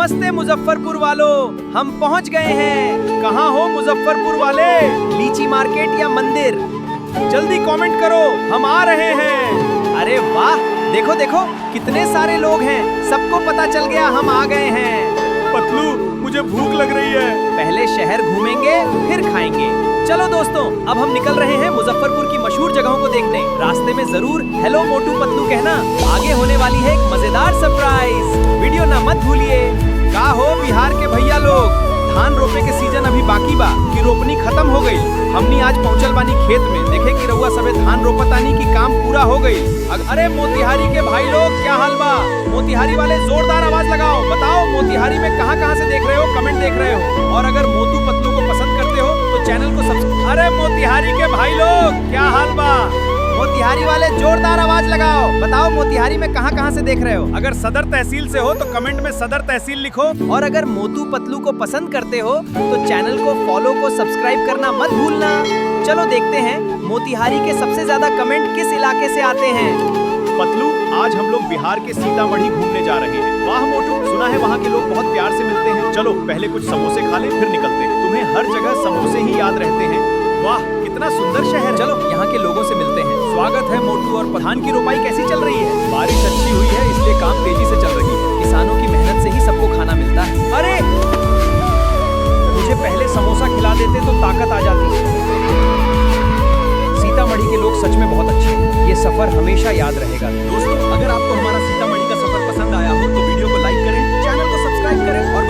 नमस्ते मुजफ्फरपुर वालों, हम पहुंच गए हैं। कहाँ हो मुजफ्फरपुर वाले? लीची मार्केट या मंदिर? जल्दी कमेंट करो, हम आ रहे हैं। अरे वाह, देखो देखो कितने सारे लोग हैं, सबको पता चल गया हम आ गए हैं। पतलू, मुझे भूख लग रही है। पहले शहर घूमेंगे फिर खाएंगे। चलो दोस्तों, अब हम निकल रहे हैं मुजफ्फरपुर की मशहूर जगहों को देखने। रास्ते में जरूर हेलो मोटू पतलू कहना, आगे होने वाली है एक मजेदार सरप्राइज। वीडियो ना मत भूलिए। का हो बिहार के भैया लोग, धान रोपे के सीजन अभी बाकी बा कि रोपनी खत्म हो गई। हमनी आज पहुंचल बानी खेत में, देखे कि रउआ सबे धान रोपतानी की काम पूरा हो गई। अरे मोतिहारी के भाई लोग, क्या हाल बा? मोतिहारी वाले जोरदार आवाज लगाओ, बताओ मोतिहारी में कहां से देख रहे हो, कमेंट देख रहे हो। और अगर मोटू पतलू को पसंद करते हो तो चैनल को सब्सक्राइब। अरे मोतिहारी के भाई लोग, क्या हाल बा? मोतिहारी वाले जोरदार आवाज लगाओ, बताओ मोतिहारी में कहां से देख रहे हो। अगर सदर तहसील से हो तो कमेंट में सदर तहसील लिखो। और अगर मोटू पतलू को पसंद करते हो तो चैनल को फॉलो को सब्सक्राइब करना मत भूलना। चलो देखते हैं मोतिहारी के सबसे ज्यादा कमेंट किस इलाके से आते हैं। पतलू, आज हम लोग बिहार के सीतामढ़ी घूमने जा रहे हैं। वाह मोटू, सुना है वहाँ के लोग बहुत प्यार से मिलते हैं। चलो पहले कुछ समोसे खा लें फिर निकलते हैं। तुम्हें हर जगह समोसे ही याद रहते हैं। वाह, कितना सुंदर शहर। चलो यहाँ के लोगों से मिलते हैं। स्वागत है मोटू। और धान की रोपाई कैसी चल रही है? बारिश अच्छी हुई है इसलिए काम तेजी से चल रही है। किसानों की मेहनत से ही सबको खाना मिलता है। अरे मुझे पहले समोसा खिला देते तो ताकत आ जाती। सीतामढ़ी के लोग सच में बहुत अच्छे हैं। ये सफर हमेशा याद रहेगा। दोस्तों, अगर आपको हमारा सीतामढ़ी का सफर पसंद आया हो तो वीडियो को लाइक करें, चैनल को सब्सक्राइब करें और